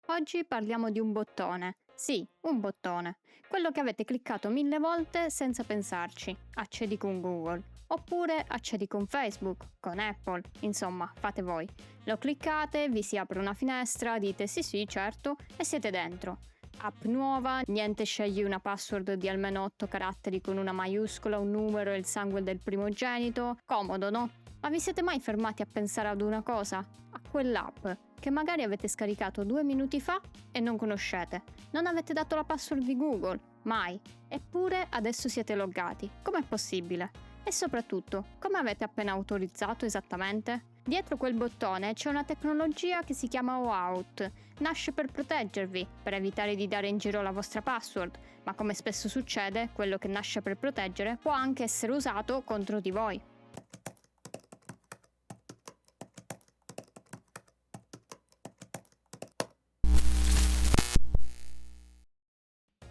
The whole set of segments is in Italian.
Oggi parliamo di un bottone. Sì, un bottone. Quello che avete cliccato 1000 volte senza pensarci. Accedi con Google. Oppure accedi con Facebook, con Apple. Insomma, fate voi. Lo cliccate, vi si apre una finestra, dite sì sì, certo, e siete dentro. App nuova, niente scegli una password di almeno 8 caratteri con una maiuscola, un numero e il sangue del primogenito. Comodo, no? Ma vi siete mai fermati a pensare ad una cosa? A quell'app che magari avete scaricato 2 minuti fa e non conoscete. Non avete dato la password di Google? Mai. Eppure adesso siete loggati. Com'è possibile? E soprattutto, come avete appena autorizzato esattamente? Dietro quel bottone c'è una tecnologia che si chiama OAuth. Nasce per proteggervi, per evitare di dare in giro la vostra password, ma come spesso succede, quello che nasce per proteggere può anche essere usato contro di voi.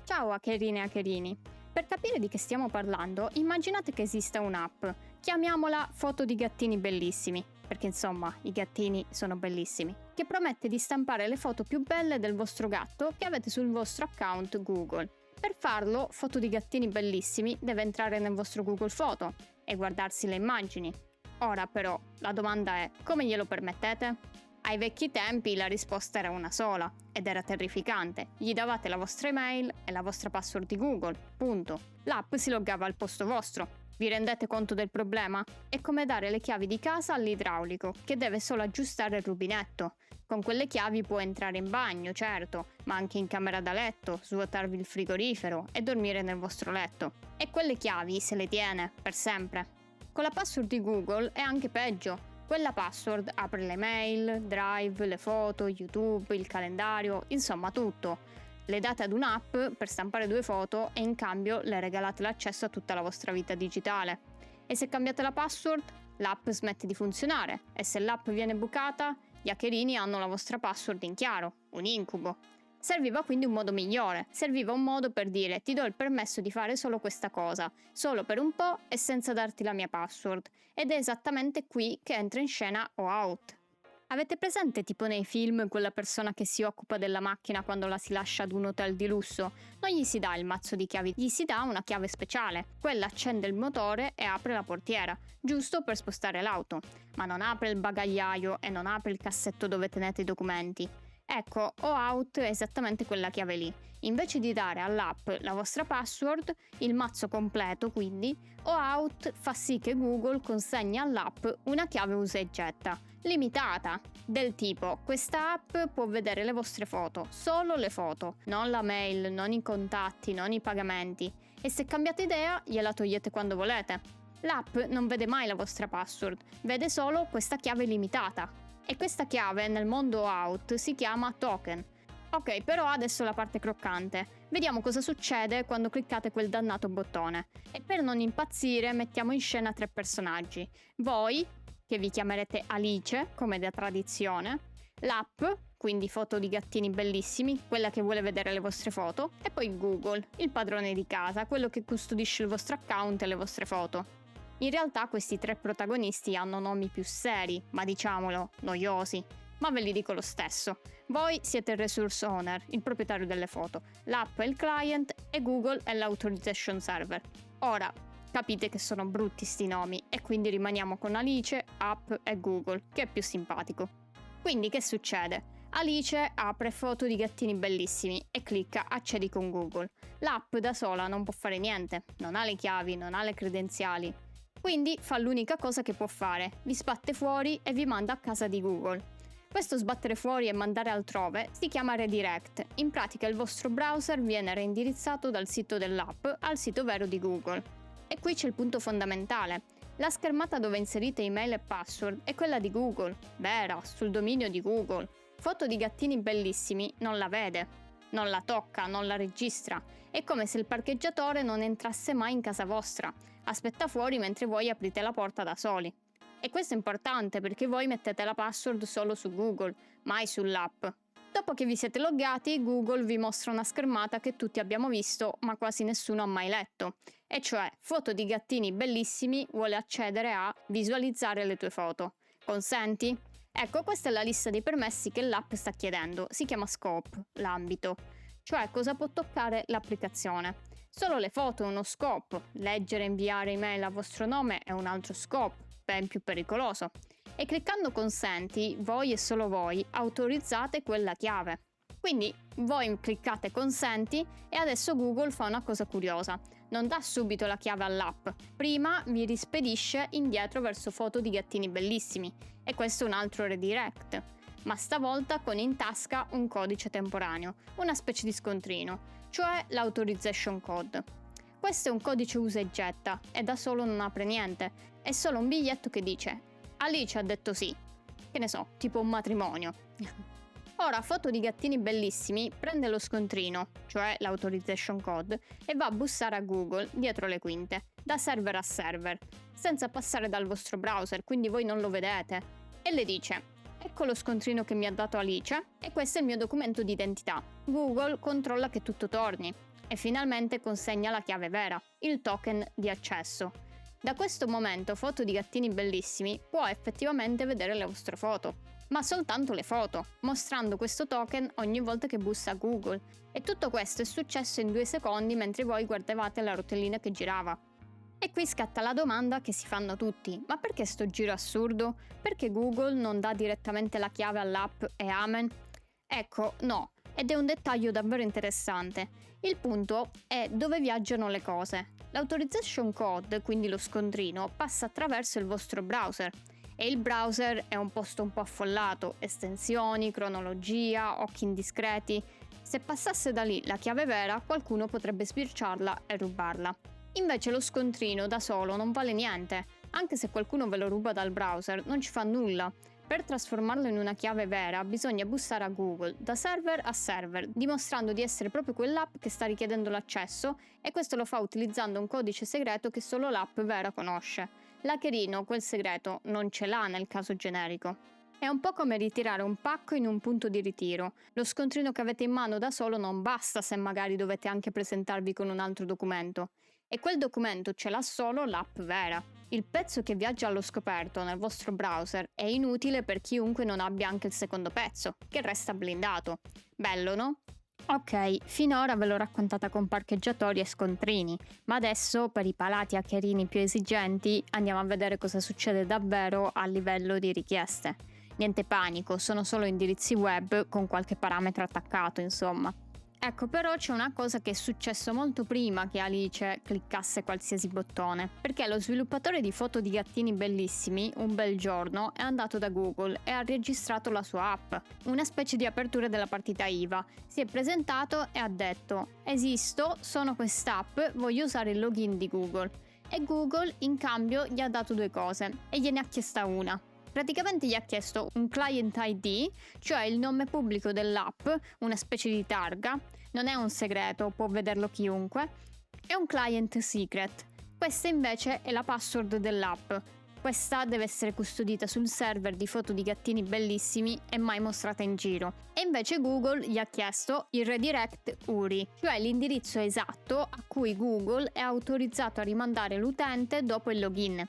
Ciao hackerine e hackerini! Per capire di che stiamo parlando, immaginate che esista un'app, chiamiamola Foto di gattini bellissimi, perché insomma i gattini sono bellissimi, che promette di stampare le foto più belle del vostro gatto che avete sul vostro account Google. Per farlo, Foto di gattini bellissimi deve entrare nel vostro Google Foto e guardarsi le immagini. Ora però, la domanda è, come glielo permettete? Ai vecchi tempi la risposta era una sola, ed era terrificante. Gli davate la vostra email e la vostra password di Google, punto. L'app si loggava al posto vostro. Vi rendete conto del problema? È come dare le chiavi di casa all'idraulico, che deve solo aggiustare il rubinetto. Con quelle chiavi può entrare in bagno, certo, ma anche in camera da letto, svuotarvi il frigorifero e dormire nel vostro letto. E quelle chiavi se le tiene, per sempre. Con la password di Google è anche peggio. Quella password apre le mail, Drive, le foto, YouTube, il calendario, insomma tutto. Le date ad un'app per stampare 2 foto e in cambio le regalate l'accesso a tutta la vostra vita digitale. E se cambiate la password, l'app smette di funzionare e se l'app viene bucata, gli hackerini hanno la vostra password in chiaro, un incubo. Serviva quindi un modo migliore, serviva un modo per dire ti do il permesso di fare solo questa cosa, solo per un po' e senza darti la mia password. Ed è esattamente qui che entra in scena OAuth. Avete presente tipo nei film quella persona che si occupa della macchina quando la si lascia ad un hotel di lusso? Non gli si dà il mazzo di chiavi, gli si dà una chiave speciale. Quella accende il motore e apre la portiera, giusto per spostare l'auto. Ma non apre il bagagliaio e non apre il cassetto dove tenete i documenti. Ecco, OAuth è esattamente quella chiave lì. Invece di dare all'app la vostra password, il mazzo completo quindi, OAuth fa sì che Google consegni all'app una chiave usa e getta, limitata, del tipo questa app può vedere le vostre foto, solo le foto, non la mail, non i contatti, non i pagamenti, e se cambiate idea gliela togliete quando volete. L'app non vede mai la vostra password, vede solo questa chiave limitata. E questa chiave nel mondo OAuth si chiama token. Ok, però adesso la parte croccante. Vediamo cosa succede quando cliccate quel dannato bottone. E per non impazzire mettiamo in scena 3 personaggi. Voi, che vi chiamerete Alice, come da tradizione, l'app, quindi foto di gattini bellissimi, quella che vuole vedere le vostre foto, e poi Google, il padrone di casa, quello che custodisce il vostro account e le vostre foto. In realtà questi 3 protagonisti hanno nomi più seri, ma diciamolo, noiosi. Ma ve li dico lo stesso. Voi siete il resource owner, il proprietario delle foto, l'app è il client e Google è l'authorization server. Ora, capite che sono brutti sti nomi e quindi rimaniamo con Alice, app e Google, che è più simpatico. Quindi che succede? Alice apre foto di gattini bellissimi e clicca accedi con Google. L'app da sola non può fare niente, non ha le chiavi, non ha le credenziali. Quindi fa l'unica cosa che può fare, vi sbatte fuori e vi manda a casa di Google. Questo sbattere fuori e mandare altrove si chiama redirect. In pratica il vostro browser viene reindirizzato dal sito dell'app al sito vero di Google. E qui c'è il punto fondamentale. La schermata dove inserite email e password è quella di Google, vera, sul dominio di Google. Foto di gattini bellissimi non la vede, non la tocca, non la registra. È come se il parcheggiatore non entrasse mai in casa vostra. Aspetta fuori mentre voi aprite la porta da soli. E questo è importante perché voi mettete la password solo su Google, mai sull'app. Dopo che vi siete loggati, Google vi mostra una schermata che tutti abbiamo visto ma quasi nessuno ha mai letto. E cioè, foto di gattini bellissimi vuole accedere a visualizzare le tue foto. Consenti? Ecco, questa è la lista dei permessi che l'app sta chiedendo. Si chiama scope, l'ambito, cioè cosa può toccare l'applicazione. Solo le foto è uno scope, leggere e inviare email a vostro nome è un altro scope, ben più pericoloso. E cliccando consenti, voi e solo voi autorizzate quella chiave. Quindi voi cliccate consenti e adesso Google fa una cosa curiosa. Non dà subito la chiave all'app, prima vi rispedisce indietro verso foto di gattini bellissimi. E questo è un altro redirect, ma stavolta con in tasca un codice temporaneo, una specie di scontrino, cioè l'Authorization Code. Questo è un codice usa e getta e da solo non apre niente, è solo un biglietto che dice Alice ha detto sì, che ne so, tipo un matrimonio. Ora, foto di gattini bellissimi prende lo scontrino, cioè l'Authorization Code, e va a bussare a Google dietro le quinte, da server a server, senza passare dal vostro browser, quindi voi non lo vedete. E le dice: ecco lo scontrino che mi ha dato Alice e questo è il mio documento di identità. Google controlla che tutto torni e finalmente consegna la chiave vera, il token di accesso. Da questo momento foto di gattini bellissimi può effettivamente vedere le vostre foto, ma soltanto le foto, mostrando questo token ogni volta che bussa a Google. E tutto questo è successo in 2 secondi mentre voi guardavate la rotellina che girava. E qui scatta la domanda che si fanno tutti: ma perché sto giro assurdo? Perché Google non dà direttamente la chiave all'app e amen? Ecco, no, ed è un dettaglio davvero interessante. Il punto è dove viaggiano le cose. L'Authorization Code, quindi lo scontrino, passa attraverso il vostro browser. E il browser è un posto un po' affollato, estensioni, cronologia, occhi indiscreti. Se passasse da lì la chiave vera, qualcuno potrebbe sbirciarla e rubarla. Invece lo scontrino da solo non vale niente, anche se qualcuno ve lo ruba dal browser, non ci fa nulla. Per trasformarlo in una chiave vera bisogna bussare a Google, da server a server, dimostrando di essere proprio quell'app che sta richiedendo l'accesso e questo lo fa utilizzando un codice segreto che solo l'app vera conosce. L'hackerino quel segreto non ce l'ha nel caso generico. È un po' come ritirare un pacco in un punto di ritiro. Lo scontrino che avete in mano da solo non basta se magari dovete anche presentarvi con un altro documento. E quel documento ce l'ha solo l'app vera. Il pezzo che viaggia allo scoperto nel vostro browser è inutile per chiunque non abbia anche il secondo pezzo, che resta blindato. Bello, no? Ok, finora ve l'ho raccontata con parcheggiatori e scontrini, ma adesso per i palati hackerini più esigenti andiamo a vedere cosa succede davvero a livello di richieste. Niente panico, sono solo indirizzi web con qualche parametro attaccato, insomma. Ecco, però c'è una cosa che è successo molto prima che Alice cliccasse qualsiasi bottone, perché lo sviluppatore di foto di gattini bellissimi, un bel giorno, è andato da Google e ha registrato la sua app, una specie di apertura della partita IVA. Si è presentato e ha detto: esisto, sono quest'app, voglio usare il login di Google. E Google in cambio gli ha dato 2 cose e gliene ha chiesta una. Praticamente gli ha chiesto un client ID, cioè il nome pubblico dell'app, una specie di targa, non è un segreto, può vederlo chiunque, e un client secret. Questa invece è la password dell'app. Questa deve essere custodita sul server di foto di gattini bellissimi e mai mostrata in giro. E invece Google gli ha chiesto il redirect URI, cioè l'indirizzo esatto a cui Google è autorizzato a rimandare l'utente dopo il login.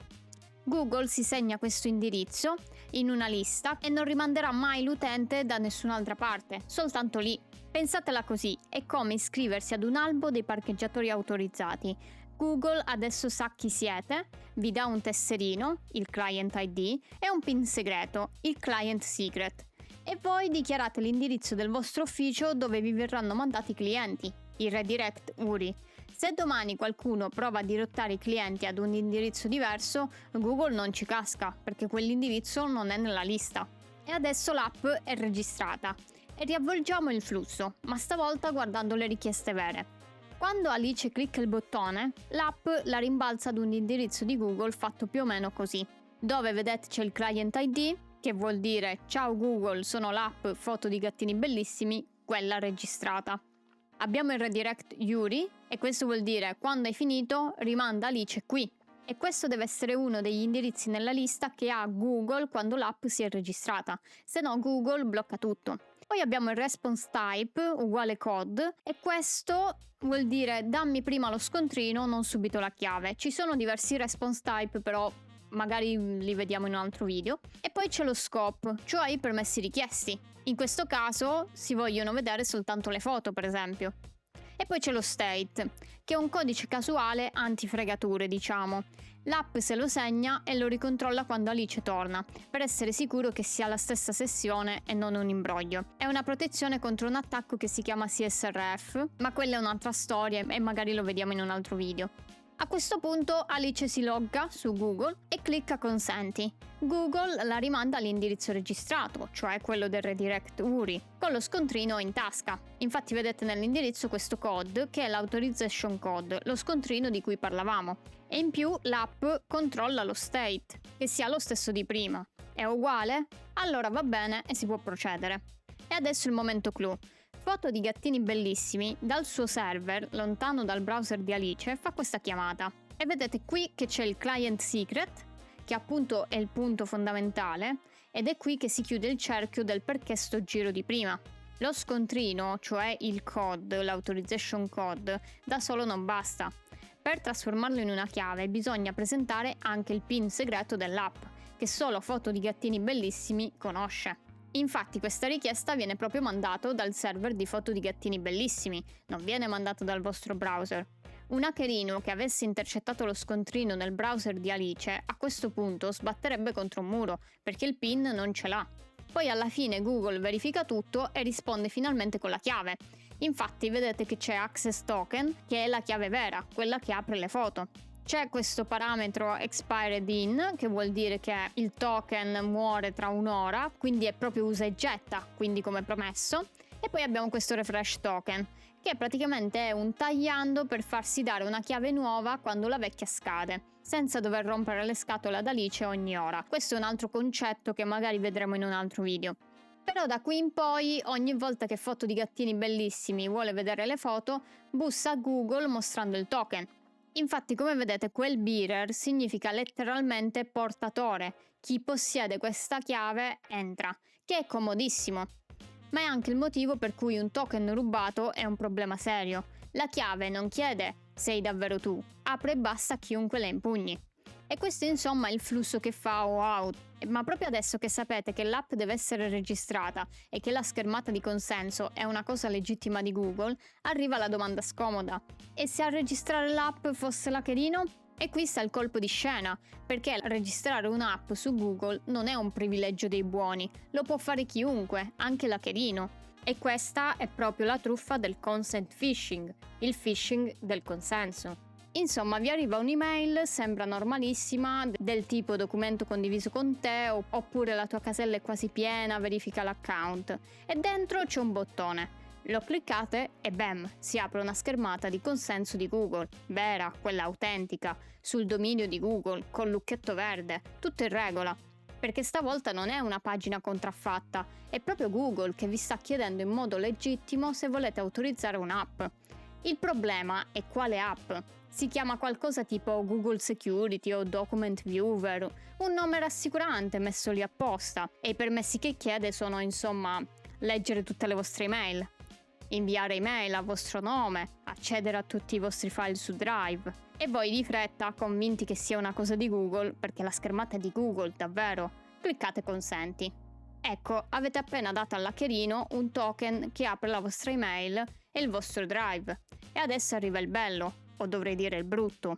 Google si segna questo indirizzo in una lista e non rimanderà mai l'utente da nessun'altra parte, soltanto lì. Pensatela così, è come iscriversi ad un albo dei parcheggiatori autorizzati. Google adesso sa chi siete, vi dà un tesserino, il client ID, e un PIN segreto, il client secret. E voi dichiarate l'indirizzo del vostro ufficio dove vi verranno mandati i clienti, il redirect URI. Se domani qualcuno prova a dirottare i clienti ad un indirizzo diverso, Google non ci casca, perché quell'indirizzo non è nella lista. E adesso l'app è registrata. E riavvolgiamo il flusso, ma stavolta guardando le richieste vere. Quando Alice clicca il bottone, l'app la rimbalza ad un indirizzo di Google fatto più o meno così, dove vedete c'è il client ID, che vuol dire ciao Google, sono l'app foto di gattini bellissimi, quella registrata. Abbiamo il redirect URI e questo vuol dire quando hai finito rimanda Alice qui. E questo deve essere uno degli indirizzi nella lista che ha Google quando l'app si è registrata, se no Google blocca tutto. Poi abbiamo il response type uguale code e questo vuol dire dammi prima lo scontrino, non subito la chiave. Ci sono diversi response type, però magari li vediamo in un altro video. E poi c'è lo scope, cioè i permessi richiesti. In questo caso si vogliono vedere soltanto le foto, per esempio. E poi c'è lo state, che è un codice casuale antifregature, diciamo. L'app se lo segna e lo ricontrolla quando Alice torna, per essere sicuro che sia la stessa sessione e non un imbroglio. È una protezione contro un attacco che si chiama CSRF, ma quella è un'altra storia e magari lo vediamo in un altro video. A questo punto Alice si logga su Google e clicca consenti. Google la rimanda all'indirizzo registrato, cioè quello del redirect URI, con lo scontrino in tasca. Infatti vedete nell'indirizzo questo code che è l'Authorization Code, lo scontrino di cui parlavamo. E in più l'app controlla lo state, che sia lo stesso di prima. È uguale? Allora va bene e si può procedere. E adesso il momento clou. Foto di gattini bellissimi dal suo server, lontano dal browser di Alice, fa questa chiamata. E vedete qui che c'è il client secret, che appunto è il punto fondamentale, ed è qui che si chiude il cerchio del perché sto giro di prima. Lo scontrino, cioè il code, l'authorization code, da solo non basta. Per trasformarlo in una chiave bisogna presentare anche il PIN segreto dell'app, che solo Foto di gattini bellissimi conosce. Infatti questa richiesta viene proprio mandato dal server di Foto di gattini bellissimi, non viene mandato dal vostro browser. Un hackerino che avesse intercettato lo scontrino nel browser di Alice a questo punto sbatterebbe contro un muro, perché il PIN non ce l'ha. Poi alla fine Google verifica tutto e risponde finalmente con la chiave. Infatti vedete che c'è Access Token, che è la chiave vera, quella che apre le foto. C'è questo parametro expired in, che vuol dire che il token muore tra un'ora, quindi è proprio usa e getta, quindi come promesso. E poi abbiamo questo refresh token, che praticamente è un tagliando per farsi dare una chiave nuova quando la vecchia scade, senza dover rompere le scatole ad Alice ogni ora. Questo è un altro concetto che magari vedremo in un altro video. Però da qui in poi, ogni volta che Foto di gattini bellissimi vuole vedere le foto, bussa a Google mostrando il token. Infatti, come vedete, quel bearer significa letteralmente portatore. Chi possiede questa chiave entra, che è comodissimo. Ma è anche il motivo per cui un token rubato è un problema serio. La chiave non chiede sei davvero tu, apre e basta a chiunque la impugni. E questo insomma è il flusso che fa OAuth. Ma proprio adesso che sapete che l'app deve essere registrata e che la schermata di consenso è una cosa legittima di Google, arriva la domanda scomoda. E se a registrare l'app fosse l'hackerino? E qui sta il colpo di scena, perché registrare un'app su Google non è un privilegio dei buoni, lo può fare chiunque, anche l'hackerino. E questa è proprio la truffa del consent phishing, il phishing del consenso. Insomma, vi arriva un'email, sembra normalissima, del tipo documento condiviso con te, oppure la tua casella è quasi piena, verifica l'account. E dentro c'è un bottone. Lo cliccate e bam, si apre una schermata di consenso di Google, vera, quella autentica, sul dominio di Google, col lucchetto verde, tutto in regola. Perché stavolta non è una pagina contraffatta, è proprio Google che vi sta chiedendo in modo legittimo se volete autorizzare un'app. Il problema è quale app. Si chiama qualcosa tipo Google Security o Document Viewer, un nome rassicurante messo lì apposta, e i permessi che chiede sono insomma leggere tutte le vostre email, inviare email a vostro nome, accedere a tutti i vostri file su Drive. E voi di fretta, convinti che sia una cosa di Google, perché la schermata è di Google davvero, cliccate consenti. Ecco, avete appena dato all'hackerino un token che apre la vostra email e il vostro Drive. E adesso arriva il bello, o dovrei dire il brutto,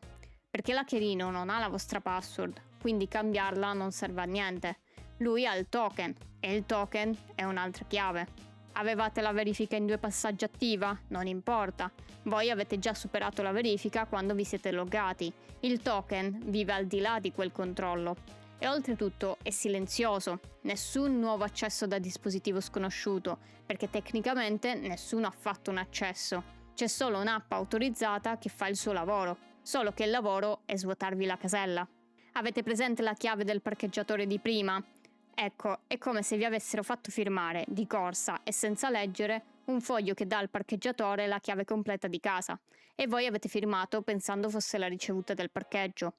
perché l'hackerino non ha la vostra password, quindi cambiarla non serve a niente. Lui ha il token, e il token è un'altra chiave. Avevate la verifica in 2 passaggi attiva? Non importa. Voi avete già superato la verifica quando vi siete loggati. Il token vive al di là di quel controllo. E oltretutto è silenzioso. Nessun nuovo accesso da dispositivo sconosciuto, perché tecnicamente nessuno ha fatto un accesso. C'è solo un'app autorizzata che fa il suo lavoro. Solo che il lavoro è svuotarvi la casella. Avete presente la chiave del parcheggiatore di prima? Ecco, è come se vi avessero fatto firmare, di corsa e senza leggere, un foglio che dà al parcheggiatore la chiave completa di casa, e voi avete firmato pensando fosse la ricevuta del parcheggio.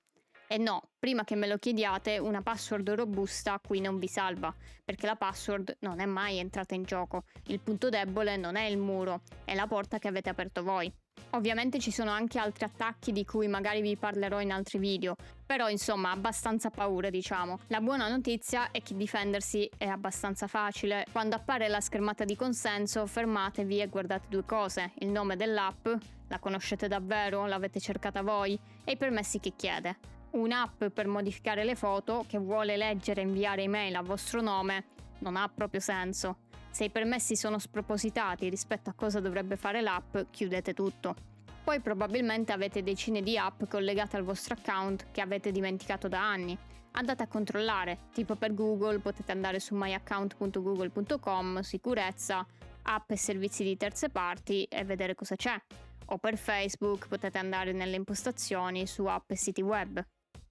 E no, prima che me lo chiediate, una password robusta qui non vi salva, perché la password non è mai entrata in gioco. Il punto debole non è il muro, è la porta che avete aperto voi. Ovviamente ci sono anche altri attacchi di cui magari vi parlerò in altri video, però insomma abbastanza paura diciamo. La buona notizia è che difendersi è abbastanza facile. Quando appare la schermata di consenso fermatevi e guardate due cose: il nome dell'app, la conoscete davvero, l'avete cercata voi, e i permessi che chiede. Un'app per modificare le foto che vuole leggere e inviare email a vostro nome non ha proprio senso. Se i permessi sono spropositati rispetto a cosa dovrebbe fare l'app, chiudete tutto. Poi probabilmente avete decine di app collegate al vostro account che avete dimenticato da anni. Andate a controllare, tipo per Google potete andare su myaccount.google.com, sicurezza, app e servizi di terze parti e vedere cosa c'è. O per Facebook potete andare nelle impostazioni su app e siti web.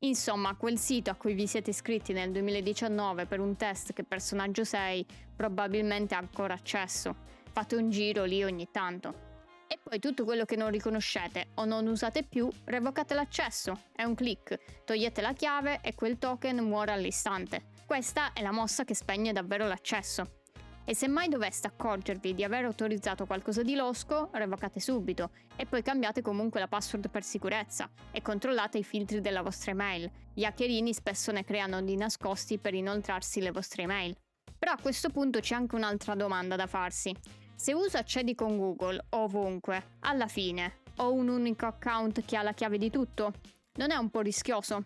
Insomma, quel sito a cui vi siete iscritti nel 2019 per un test che personaggio sei probabilmente ha ancora accesso. Fate un giro lì ogni tanto. E poi tutto quello che non riconoscete o non usate più, revocate l'accesso. È un click, togliete la chiave e quel token muore all'istante. Questa è la mossa che spegne davvero l'accesso. E se mai doveste accorgervi di aver autorizzato qualcosa di losco, revocate subito e poi cambiate comunque la password per sicurezza e controllate i filtri della vostra email. Gli hackerini spesso ne creano di nascosti per inoltrarsi le vostre email. Però a questo punto c'è anche un'altra domanda da farsi. Se uso accedi con Google ovunque, alla fine, ho un unico account che ha la chiave di tutto? Non è un po' rischioso?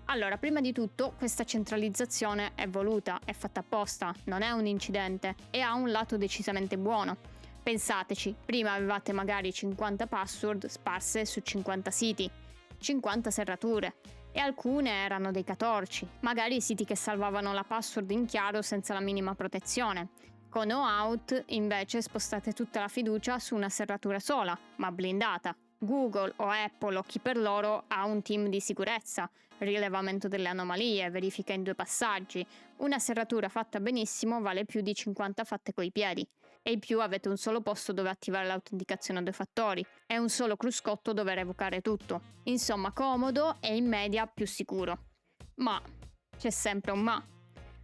Allora, prima di tutto, questa centralizzazione è voluta, è fatta apposta, non è un incidente e ha un lato decisamente buono. Pensateci, prima avevate magari 50 password sparse su 50 siti, 50 serrature, e alcune erano dei catorci, magari siti che salvavano la password in chiaro senza la minima protezione. Con OAuth invece spostate tutta la fiducia su una serratura sola, ma blindata. Google o Apple o chi per loro ha un team di sicurezza, rilevamento delle anomalie, verifica in 2 passaggi. Una serratura fatta benissimo vale più di 50 fatte coi piedi. E in più avete un solo posto dove attivare l'autenticazione a 2 fattori e un solo cruscotto dove revocare tutto. Insomma, comodo e in media più sicuro. Ma c'è sempre un ma.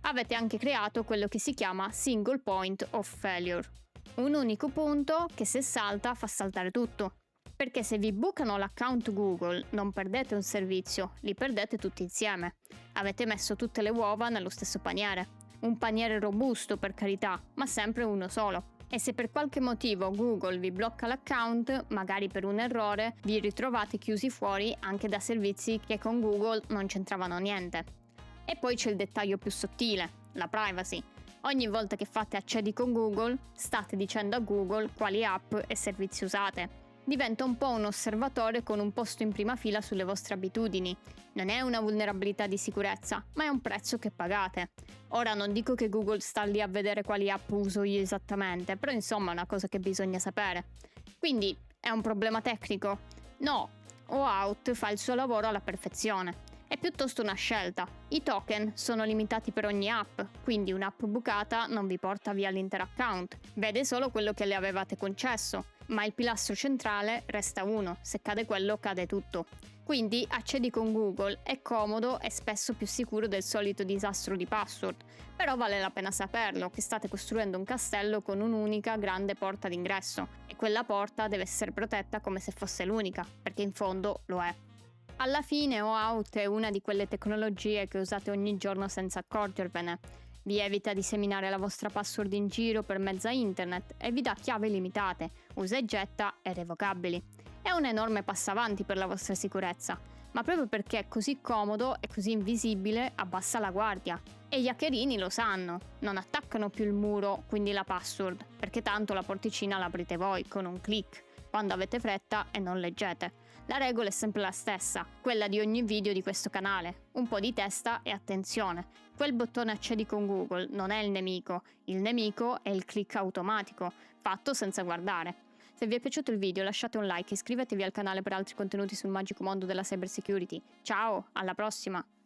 Avete anche creato quello che si chiama Single Point of Failure. Un unico punto che se salta fa saltare tutto. Perché se vi bucano l'account Google non perdete un servizio, li perdete tutti insieme. Avete messo tutte le uova nello stesso paniere. Un paniere robusto per carità, ma sempre uno solo. E se per qualche motivo Google vi blocca l'account, magari per un errore, vi ritrovate chiusi fuori anche da servizi che con Google non c'entravano niente. E poi c'è il dettaglio più sottile, la privacy. Ogni volta che fate accedi con Google, state dicendo a Google quali app e servizi usate. Diventa un po' un osservatore con un posto in prima fila sulle vostre abitudini. Non è una vulnerabilità di sicurezza, ma è un prezzo che pagate. Ora non dico che Google sta lì a vedere quali app uso io esattamente, però insomma è una cosa che bisogna sapere. Quindi è un problema tecnico? No, OAuth fa il suo lavoro alla perfezione. È piuttosto una scelta. I token sono limitati per ogni app, quindi un'app bucata non vi porta via l'intero account, vede solo quello che le avevate concesso, ma il pilastro centrale resta uno, se cade quello cade tutto. Quindi accedi con Google, è comodo e spesso più sicuro del solito disastro di password, però vale la pena saperlo che state costruendo un castello con un'unica grande porta d'ingresso e quella porta deve essere protetta come se fosse l'unica, perché in fondo lo è. Alla fine OAuth è una di quelle tecnologie che usate ogni giorno senza accorgervene. Vi evita di seminare la vostra password in giro per mezza internet e vi dà chiavi limitate, usa e getta e revocabili. È un enorme passo avanti per la vostra sicurezza, ma proprio perché è così comodo e così invisibile abbassa la guardia. E gli hackerini lo sanno, non attaccano più il muro, quindi la password, perché tanto la porticina l'aprite voi con un click, quando avete fretta e non leggete. La regola è sempre la stessa, quella di ogni video di questo canale. Un po' di testa e attenzione. Quel bottone accedi con Google non è il nemico è il click automatico, fatto senza guardare. Se vi è piaciuto il video lasciate un like e iscrivetevi al canale per altri contenuti sul magico mondo della cybersecurity. Ciao, alla prossima!